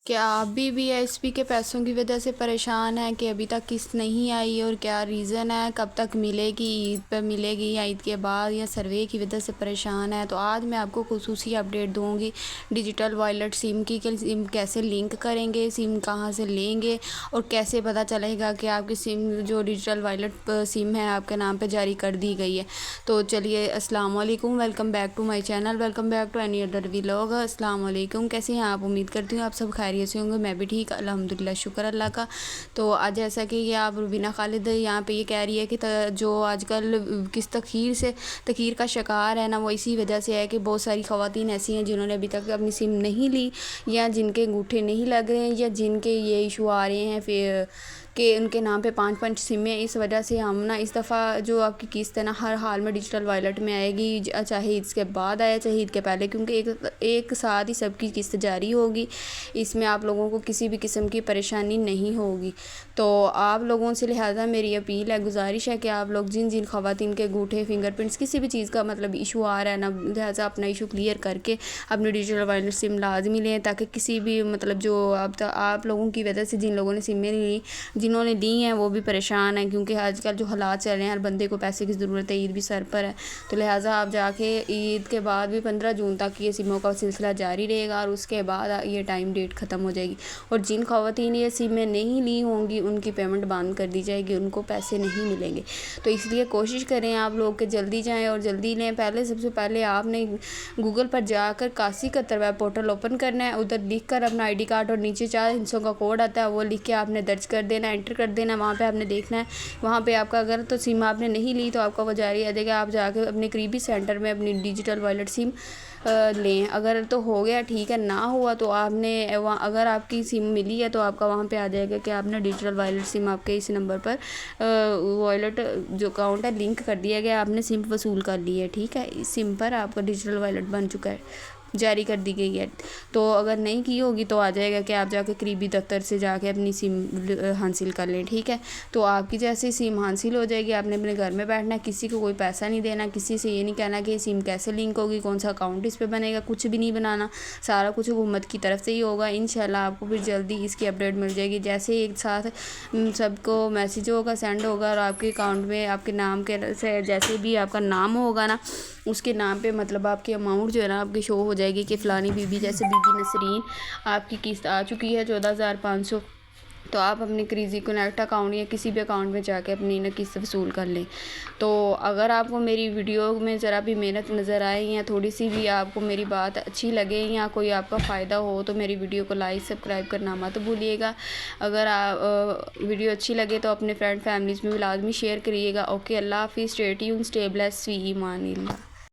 क्या आप भी वीआईएसपी के पैसों की वजह से परेशान हैं कि अभी तक किस्त नहीं आई और क्या रीज़न है, कब तक मिलेगी, ईद पर मिलेगी या ईद के बाद, या सर्वे की वजह से परेशान है? तो आज मैं आपको खुसूसी अपडेट दूंगी डिजिटल वॉलेट सिम की कि सिम कैसे लिंक करेंगे, सिम कहां से लेंगे और कैसे पता चलेगा कि आपकी सिम जो डिजिटल वॉलेट सिम है आपके नाम पर जारी कर दी गई है। तो चलिए, अस्सलाम वालेकुम, welcome back to my channel, welcome back to any other vlog. अस्सलाम वालेकुम, कैसे हैं आप? उम्मीद करती हूँ आप सब खैरियत से होंगे। मैं भी ठीक, अल्हम्दुलिल्लाह, शुक्र अल्लाह का। तो आज जैसा कि ये आप रुबीना खालिद यहाँ पे ये कह रही है कि जो आजकल किस तखीर का शिकार है ना, वो इसी वजह से है कि बहुत सारी ख़वातीन ऐसी हैं जिन्होंने अभी तक अपनी सिम नहीं ली, या जिनके अंगूठे नहीं लग रहे हैं, या जिनके ये इशू आ रहे हैं फिर कि उनके नाम पे 5-5 सिमें। इस वजह से हम ना इस दफ़ा जो आपकी किस्त है ना हर हाल में डिजिटल वॉलेट में आएगी, चाहे ईद के बाद आए चाहे ईद के पहले, क्योंकि एक साथ ही सबकी किस्त जारी होगी। इसमें आप लोगों को किसी भी किस्म की परेशानी नहीं होगी। तो आप लोगों से लिहाजा मेरी अपील है, गुजारिश है कि आप लोग जिन जिन ख़वातीन के अंगूठे, फिंगरप्रिंट्स, किसी भी चीज़ का मतलब इशू आ रहा है ना, लिहाजा अपना इशू क्लियर करके अपनी डिजिटल वॉलेट सिम लाजमी लें, ताकि किसी भी मतलब जो आप लोगों की वजह से जिन लोगों ने सिमें ली, जिन्होंने ली हैं वो भी परेशान हैं, क्योंकि आजकल जो हालात चल रहे हैं, हर बंदे को पैसे की ज़रूरत है, ईद भी सर पर है। तो लिहाजा आप जाके ईद के बाद भी 15 जून तक ये सिमों का सिलसिला जारी रहेगा और उसके बाद ये टाइम डेट ख़त्म हो जाएगी। और जिन ख़वातीन ये सिमें नहीं ली होंगी उनकी पेमेंट बंद कर दी जाएगी, उनको पैसे नहीं मिलेंगे। तो इसलिए कोशिश करें आप लोग कि जल्दी जाएँ और जल्दी लें। सबसे पहले आपने गूगल पर जाकर 8171 वेब पोर्टल ओपन करना है, उधर लिख कर अपना ID कार्ड और नीचे 4 हिस्सों का कोड आता है वो लिख के आपने दर्ज कर देना, एंटर कर देना। वहाँ पे आपने देखना है, वहाँ पे आपका अगर तो सिम आपने नहीं ली तो आपका वो जारी आ जाएगा। आप जाकर अपने करीबी सेंटर में अपनी डिजिटल वॉलेट सिम लें। अगर तो हो गया ठीक है, ना हुआ तो आपने वहाँ, अगर आपकी सिम मिली है तो आपका वहाँ पे आ जाएगा कि आपने डिजिटल वॉलेट सिम आपके इस नंबर पर वॉलेट जो अकाउंट है लिंक कर दिया गया, आपने सिम वसूल कर ली है। ठीक है, इस सिम पर आपका डिजिटल वॉलेट बन चुका है, जारी कर दी गई है। तो अगर नहीं की होगी तो आ जाएगा कि आप जाके करीबी दफ्तर से जाके अपनी सिम हासिल कर लें। ठीक है, तो आपकी जैसे सिम हासिल हो जाएगी, आपने अपने घर में बैठना, किसी को कोई पैसा नहीं देना, किसी से ये नहीं कहना कि सिम कैसे लिंक होगी, कौन सा अकाउंट इस पर बनेगा, कुछ भी नहीं बनाना, सारा कुछ हुकूमत की तरफ से ही होगा। इंशाल्लाह आपको फिर जल्दी इसकी अपडेट मिल जाएगी। जैसे एक साथ सबको मैसेज होगा, सेंड होगा, और आपके अकाउंट में आपके नाम के से जैसे भी आपका नाम होगा ना, उसके नाम पे मतलब आपकी अमाउंट जो है ना आपकी शो हो जाएगी कि फ़लानी बीबी, जैसे बीबी नसरीन, आपकी किस्त आ चुकी है 14,500। तो आप अपने क्रेज़ी कनेक्ट अकाउंट या किसी भी अकाउंट में जाके अपनी ना किस्त वसूल कर लें। तो अगर आपको मेरी वीडियो में ज़रा भी मेहनत नज़र आए या थोड़ी सी भी आपको मेरी बात अच्छी लगे या कोई आपका फ़ायदा हो तो मेरी वीडियो को लाइक सब्सक्राइब करना मत भूलिएगा। अगर वीडियो अच्छी लगे तो अपने फ्रेंड फैमिलीज़ में भी लाजमी शेयर करिएगा। ओके, अल्लाह हाफ़िज़, स्टे ट्यून्ड, स्टे ब्लेस्ड, फ़ी ईमानिल्लाह।